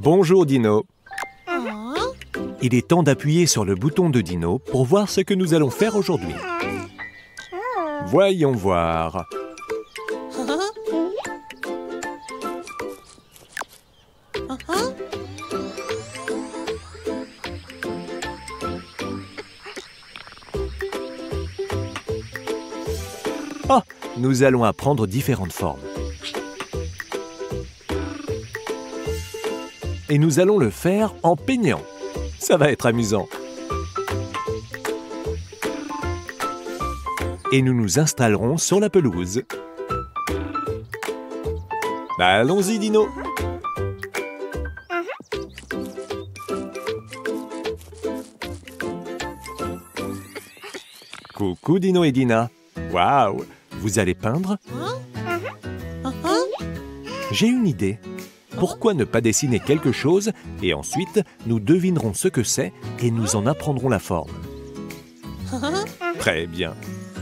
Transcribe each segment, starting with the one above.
Bonjour Dino. Oh. Il est temps d'appuyer sur le bouton de Dino pour voir ce que nous allons faire aujourd'hui. Voyons voir. Oh, nous allons apprendre différentes formes. Et nous allons le faire en peignant. Ça va être amusant. Et nous nous installerons sur la pelouse. Allons-y, Dino. Coucou, Dino et Dina. Waouh, vous allez peindre? J'ai une idée. Pourquoi ne pas dessiner quelque chose et ensuite nous devinerons ce que c'est et nous en apprendrons la forme? Très bien.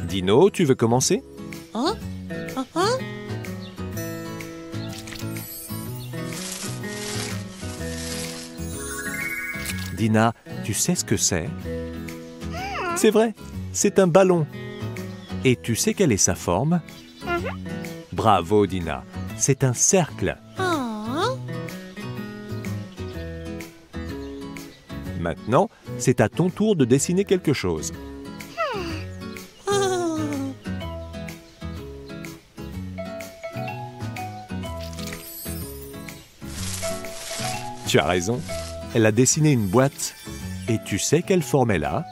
Dino, tu veux commencer? Dina, tu sais ce que c'est? C'est vrai, c'est un ballon. Et tu sais quelle est sa forme? Bravo, Dina. C'est un cercle. Maintenant, c'est à ton tour de dessiner quelque chose. Tu as raison. Elle a dessiné une boîte. Et tu sais quelle forme elle a?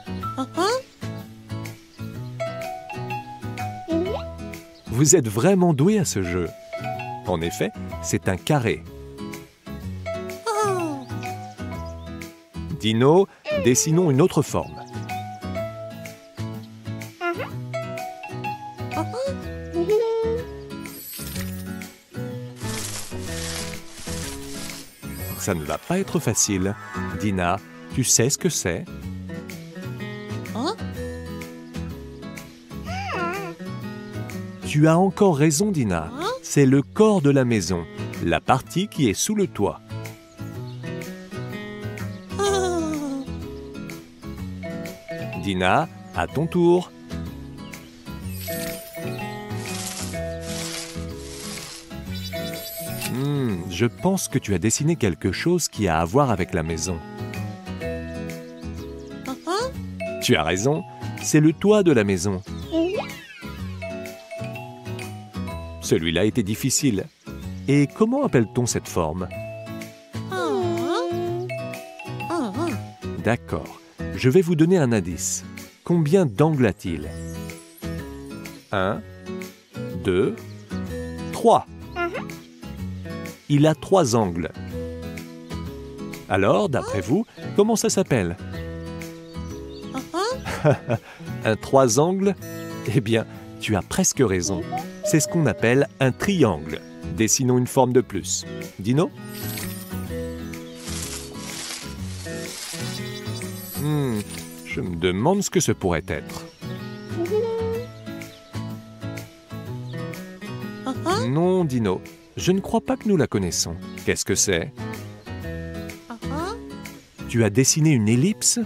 Vous êtes vraiment doué à ce jeu. En effet, c'est un carré. Dino, dessinons une autre forme. Ça ne va pas être facile. Dina, tu sais ce que c'est? Tu as encore raison, Dina. C'est le corps de la maison, la partie qui est sous le toit. Dina, à ton tour. Je pense que tu as dessiné quelque chose qui a à voir avec la maison. Tu as raison, c'est le toit de la maison. Celui-là était difficile. Et comment appelle-t-on cette forme? D'accord. Je vais vous donner un indice. Combien d'angles a-t-il? 1, 2, 3. Il a 3 angles. Alors, d'après vous, comment ça s'appelle? Un 3 angles? Eh bien, tu as presque raison. C'est ce qu'on appelle un triangle. Dessinons une forme de plus. Dino? Je me demande ce que ce pourrait être. Non, Dino. Je ne crois pas que nous la connaissons. Qu'est-ce que c'est? Tu as dessiné une ellipse?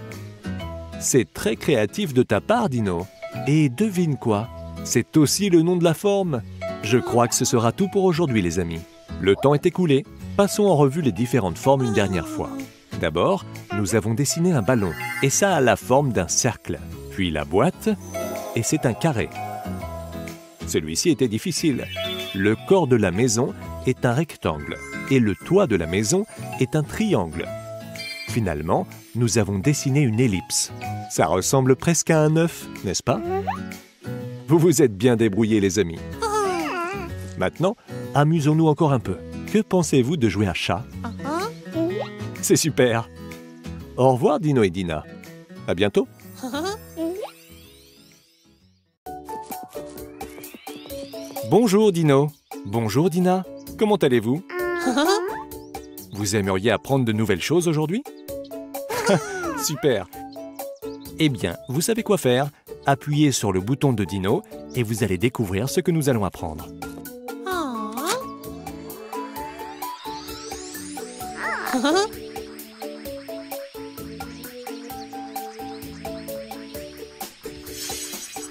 C'est très créatif de ta part, Dino. Et devine quoi? C'est aussi le nom de la forme. Je crois que ce sera tout pour aujourd'hui, les amis. Le temps est écoulé. Passons en revue les différentes formes une dernière fois. D'abord, nous avons dessiné un ballon, et ça a la forme d'un cercle. Puis la boîte, et c'est un carré. Celui-ci était difficile. Le corps de la maison est un rectangle, et le toit de la maison est un triangle. Finalement, nous avons dessiné une ellipse. Ça ressemble presque à un œuf, n'est-ce pas? Vous vous êtes bien débrouillés, les amis. Maintenant, amusons-nous encore un peu. Que pensez-vous de jouer à chat? C'est super. Au revoir, Dino et Dina. À bientôt. Bonjour, Dino. Bonjour, Dina. Comment allez-vous? Vous aimeriez apprendre de nouvelles choses aujourd'hui? Super. Eh bien, vous savez quoi faire? Appuyez sur le bouton de Dino et vous allez découvrir ce que nous allons apprendre.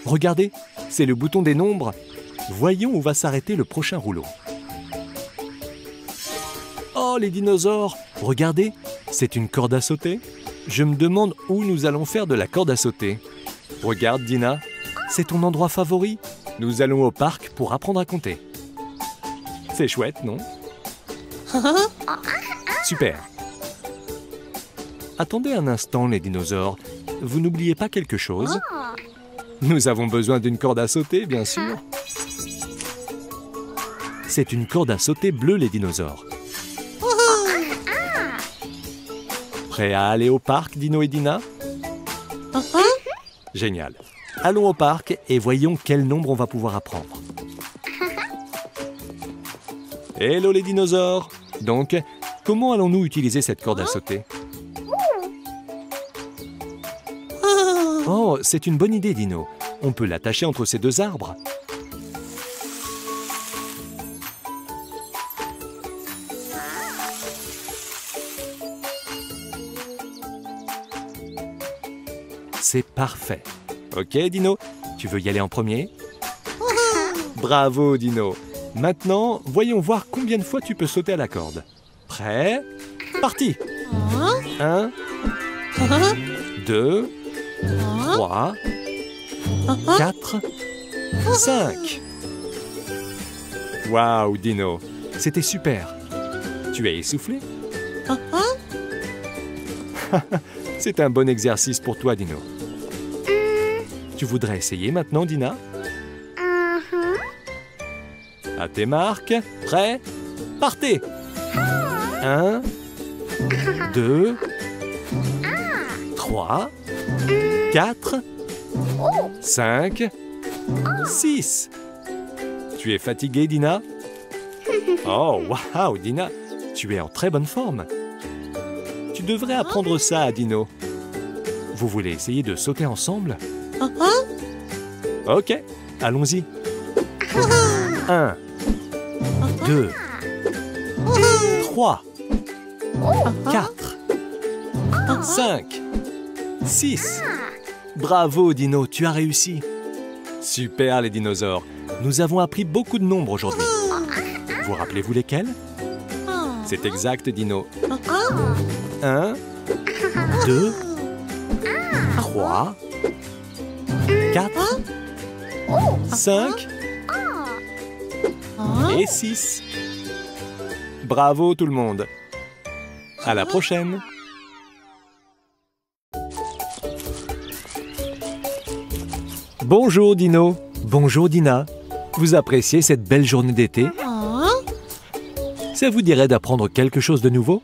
Regardez, c'est le bouton des nombres. Voyons où va s'arrêter le prochain rouleau. Oh, les dinosaures! Regardez, c'est une corde à sauter. Je me demande où nous allons faire de la corde à sauter. Regarde, Dina, c'est ton endroit favori. Nous allons au parc pour apprendre à compter. C'est chouette, non? Super. Attendez un instant, les dinosaures. Vous n'oubliez pas quelque chose? Nous avons besoin d'une corde à sauter, bien sûr. C'est une corde à sauter bleue, les dinosaures. Prêts à aller au parc, Dino et Dina? Génial. Allons au parc et voyons quel nombre on va pouvoir apprendre. Hello les dinosaures! Donc, comment allons-nous utiliser cette corde à sauter? Oh, c'est une bonne idée, Dino. On peut l'attacher entre ces deux arbres. C'est parfait. Ok, Dino, tu veux y aller en premier? Bravo, Dino. Maintenant, voyons voir combien de fois tu peux sauter à la corde. Prêt? Parti! 1, 2, 3, 4, 5. Waouh, Dino, c'était super. Tu es essoufflé? C'est un bon exercice pour toi, Dino. Tu voudrais essayer maintenant, Dina? À tes marques, prêts? Partez! 1, 2, 3, 4, 5, 6. Tu es fatiguée, Dina? Oh, waouh, Dina, tu es en très bonne forme. Tu devrais apprendre ça à Dino. Vous voulez essayer de sauter ensemble? Ok, allons-y. 1, 2, 3, 4, 5, 6. Bravo, Dino, tu as réussi. Super, les dinosaures. Nous avons appris beaucoup de nombres aujourd'hui. Vous rappelez-vous lesquels? C'est exact, Dino. 1, 2, 3, 4, 5 et 6. Bravo tout le monde. À la prochaine. Bonjour Dino. Bonjour Dina. Vous appréciez cette belle journée d'été? Ça vous dirait d'apprendre quelque chose de nouveau?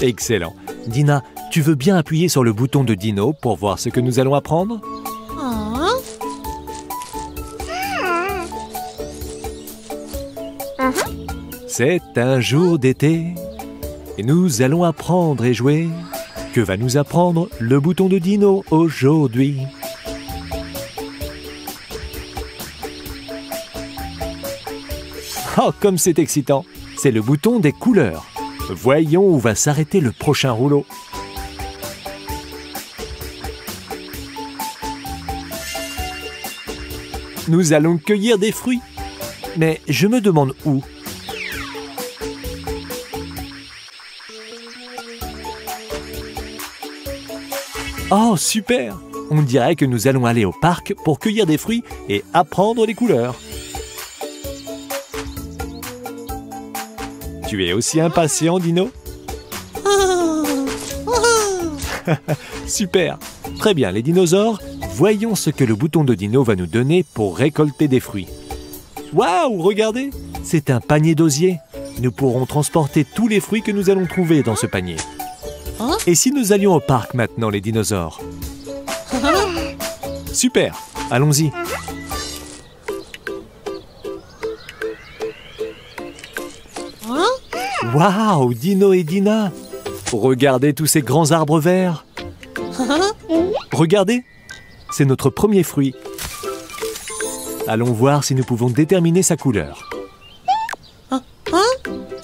Excellent. Dina, tu veux bien appuyer sur le bouton de Dino pour voir ce que nous allons apprendre? C'est un jour d'été et nous allons apprendre et jouer. Que va nous apprendre le bouton de Dino aujourd'hui? Oh, comme c'est excitant! C'est le bouton des couleurs. Voyons où va s'arrêter le prochain rouleau. Nous allons cueillir des fruits. Mais je me demande où. Oh, super! On dirait que nous allons aller au parc pour cueillir des fruits et apprendre les couleurs. Tu es aussi impatient, Dino? Super! Très bien, les dinosaures, voyons ce que le bouton de Dino va nous donner pour récolter des fruits. Waouh, regardez! C'est un panier d'osier. Nous pourrons transporter tous les fruits que nous allons trouver dans ce panier. Et si nous allions au parc maintenant, les dinosaures? Super! Allons-y! Waouh, Dino et Dina! Regardez tous ces grands arbres verts! Regardez! C'est notre premier fruit. Allons voir si nous pouvons déterminer sa couleur.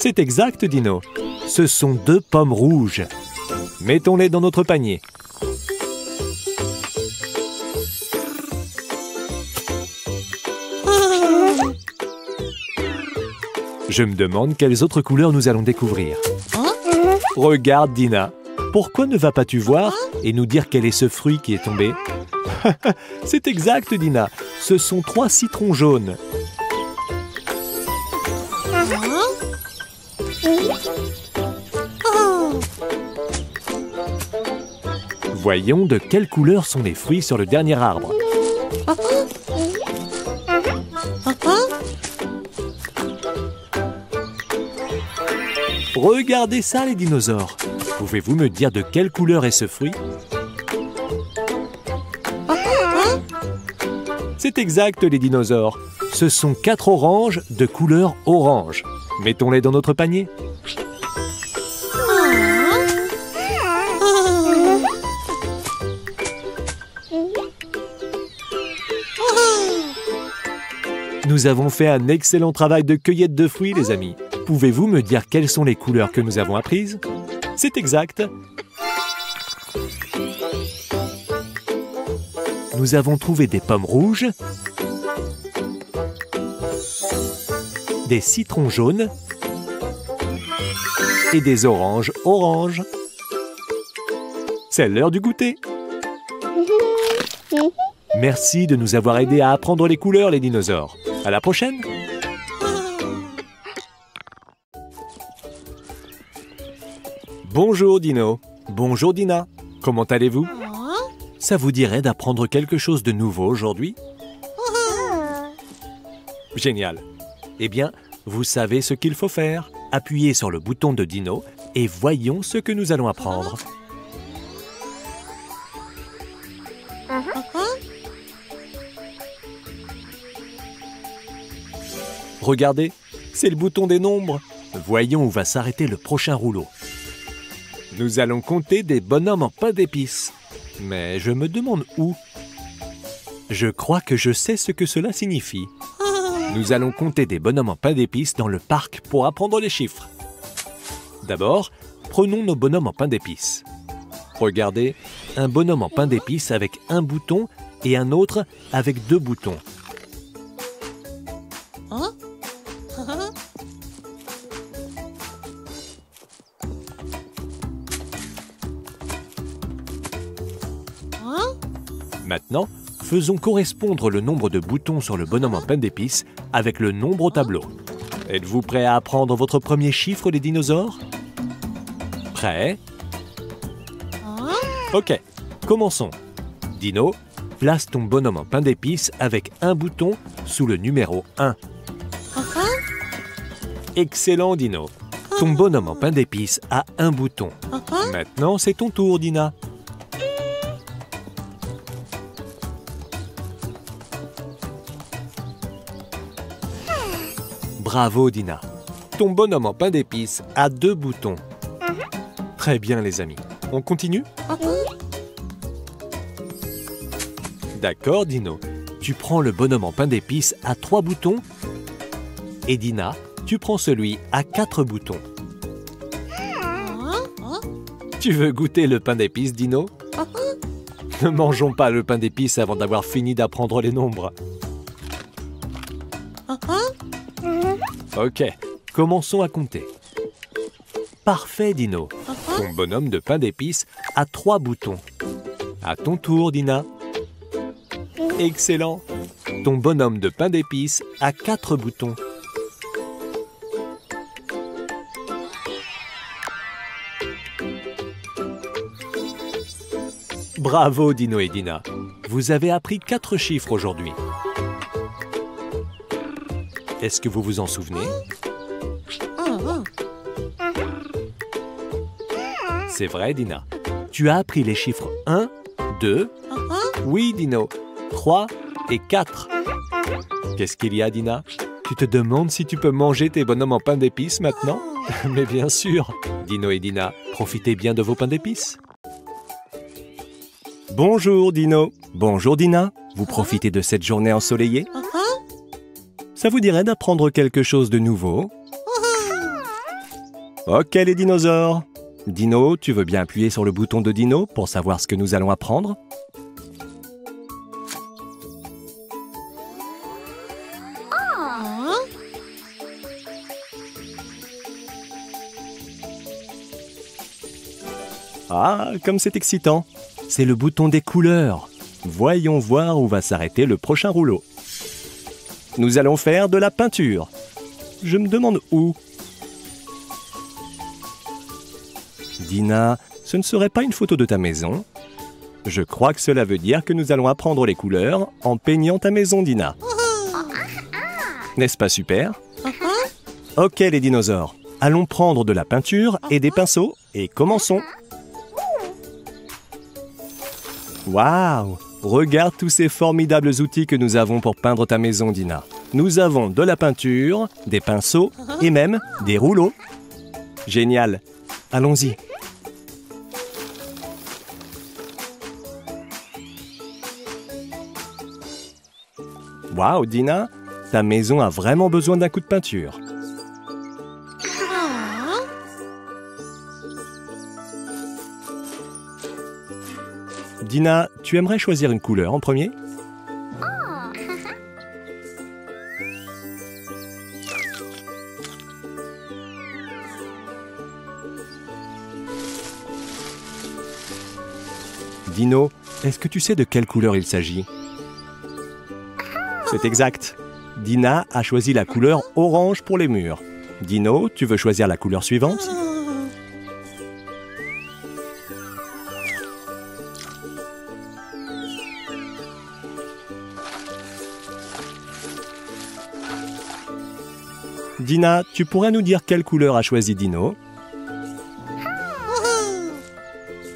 C'est exact, Dino. Ce sont 2 pommes rouges. Mettons-les dans notre panier. Je me demande quelles autres couleurs nous allons découvrir. Regarde, Dina. Pourquoi ne vas-tu voir et nous dire quel est ce fruit qui est tombé? C'est exact, Dina. Ce sont 3 citrons jaunes. Voyons de quelle couleur sont les fruits sur le dernier arbre. Regardez ça, les dinosaures. Pouvez-vous me dire de quelle couleur est ce fruit? C'est exact, les dinosaures. Ce sont 4 oranges de couleur orange. Mettons-les dans notre panier. Nous avons fait un excellent travail de cueillette de fruits, les amis. Pouvez-vous me dire quelles sont les couleurs que nous avons apprises? C'est exact. Nous avons trouvé des pommes rouges, des citrons jaunes et des oranges oranges. C'est l'heure du goûter. Merci de nous avoir aidés à apprendre les couleurs, les dinosaures. À la prochaine! Bonjour Dino. Bonjour Dina. Comment allez-vous? Ça vous dirait d'apprendre quelque chose de nouveau aujourd'hui? Génial. Eh bien, vous savez ce qu'il faut faire. Appuyez sur le bouton de Dino et voyons ce que nous allons apprendre. Regardez, c'est le bouton des nombres. Voyons où va s'arrêter le prochain rouleau. Nous allons compter des bonhommes en pain d'épices. Mais je me demande où. Je crois que je sais ce que cela signifie. Nous allons compter des bonhommes en pain d'épices dans le parc pour apprendre les chiffres. D'abord, prenons nos bonhommes en pain d'épices. Regardez, un bonhomme en pain d'épices avec un bouton et un autre avec 2 boutons. Maintenant, faisons correspondre le nombre de boutons sur le bonhomme en pain d'épices avec le nombre au tableau. Êtes-vous prêts à apprendre votre premier chiffre, les dinosaures? Prêts? Ok, commençons. Dino, place ton bonhomme en pain d'épices avec un bouton sous le numéro 1. Excellent, Dino. Ton bonhomme en pain d'épices a un bouton. Maintenant, c'est ton tour, Dina. Bravo, Dina. Ton bonhomme en pain d'épices a 2 boutons. Très bien, les amis. On continue? D'accord, Dino. Tu prends le bonhomme en pain d'épices à 3 boutons. Et Dina, tu prends celui à 4 boutons. Tu veux goûter le pain d'épices, Dino? Ne mangeons pas le pain d'épices avant d'avoir fini d'apprendre les nombres. Ok, commençons à compter. Parfait, Dino. Ton bonhomme de pain d'épices a 3 boutons. À ton tour, Dina. Excellent. Ton bonhomme de pain d'épices a 4 boutons. Bravo, Dino et Dina. Vous avez appris 4 chiffres aujourd'hui. Est-ce que vous vous en souvenez? C'est vrai, Dina. Tu as appris les chiffres 1, 2, oui, Dino, 3 et 4. Qu'est-ce qu'il y a, Dina? Tu te demandes si tu peux manger tes bonhommes en pain d'épices maintenant? Mais bien sûr. Dino et Dina, profitez bien de vos pains d'épices. Bonjour, Dino. Bonjour, Dina. Vous profitez de cette journée ensoleillée? Ça vous dirait d'apprendre quelque chose de nouveau? Ok les dinosaures. Dino, tu veux bien appuyer sur le bouton de Dino pour savoir ce que nous allons apprendre? Ah, comme c'est excitant! C'est le bouton des couleurs. Voyons voir où va s'arrêter le prochain rouleau. Nous allons faire de la peinture. Je me demande où. Dina, ce ne serait pas une photo de ta maison? Je crois que cela veut dire que nous allons apprendre les couleurs en peignant ta maison, Dina. N'est-ce pas super? Ok les dinosaures, allons prendre de la peinture et des pinceaux et commençons. Waouh! Regarde tous ces formidables outils que nous avons pour peindre ta maison, Dina. Nous avons de la peinture, des pinceaux et même des rouleaux. Génial! Allons-y. Waouh, Dina! Ta maison a vraiment besoin d'un coup de peinture. Dina, tu aimerais choisir une couleur en premier? Dino, est-ce que tu sais de quelle couleur il s'agit? C'est exact. Dina a choisi la couleur orange pour les murs. Dino, tu veux choisir la couleur suivante? Dina, tu pourrais nous dire quelle couleur a choisi Dino?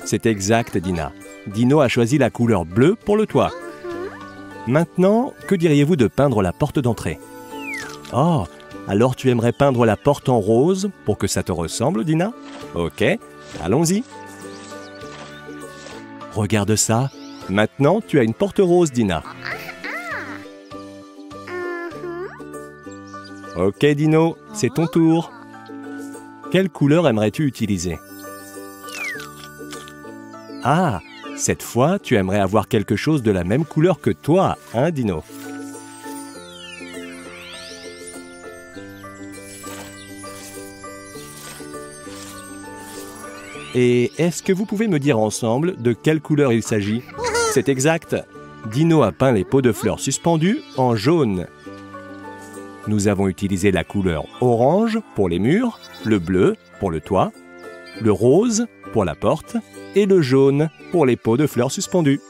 C'est exact, Dina. Dino a choisi la couleur bleue pour le toit. Maintenant, que diriez-vous de peindre la porte d'entrée? Oh, alors tu aimerais peindre la porte en rose pour que ça te ressemble, Dina? Ok, allons-y. Regarde ça. Maintenant, tu as une porte rose, Dina. Ok, Dino, c'est ton tour. Quelle couleur aimerais-tu utiliser? Ah, cette fois, tu aimerais avoir quelque chose de la même couleur que toi, hein, Dino? Et est-ce que vous pouvez me dire ensemble de quelle couleur il s'agit? C'est exact. Dino a peint les pots de fleurs suspendus en jaune. Nous avons utilisé la couleur orange pour les murs, le bleu pour le toit, le rose pour la porte et le jaune pour les pots de fleurs suspendus.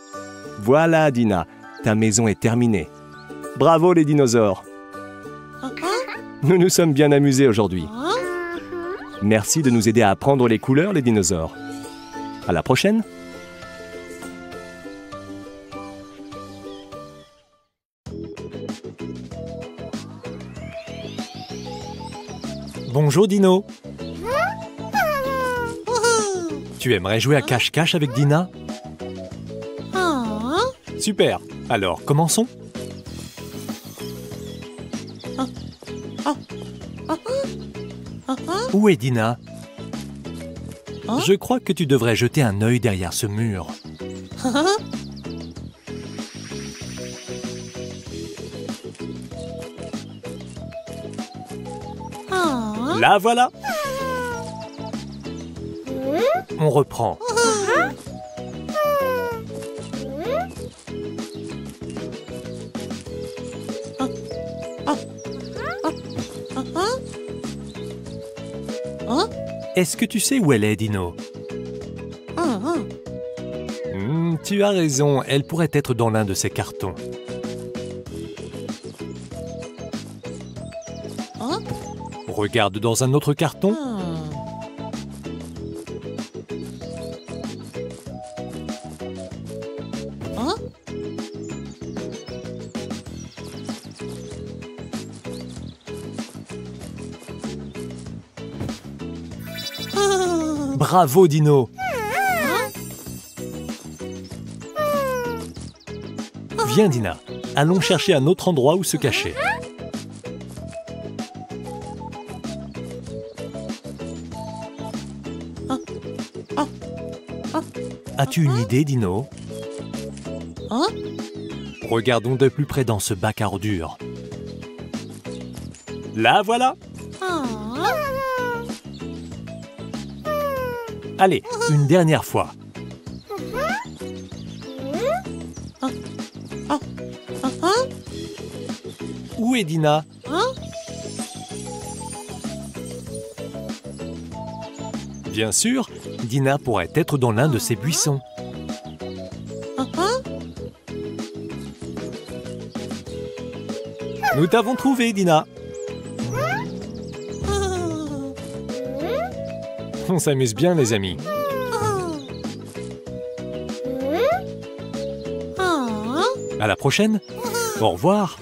Voilà, Dina, ta maison est terminée. Bravo les dinosaures! Nous nous sommes bien amusés aujourd'hui. Merci de nous aider à apprendre les couleurs, les dinosaures. À la prochaine! Bonjour Dino. Tu aimerais jouer à cache-cache avec Dina? Super. Alors, commençons. Où est Dina? Je crois que tu devrais jeter un œil derrière ce mur. La voilà! On reprend. Est-ce que tu sais où elle est, Dino? Tu as raison, elle pourrait être dans l'un de ces cartons. Regarde dans un autre carton. Bravo, Dino! Viens, Dina. Allons chercher un autre endroit où se cacher. As-tu une idée, Dino? Hein? Regardons de plus près dans ce bac à ordures. Là, voilà! Allez, une dernière fois. Où est Dina? Bien sûr, Dina pourrait être dans l'un de ces buissons. Nous t'avons trouvé, Dina. On s'amuse bien, les amis. À la prochaine. Au revoir.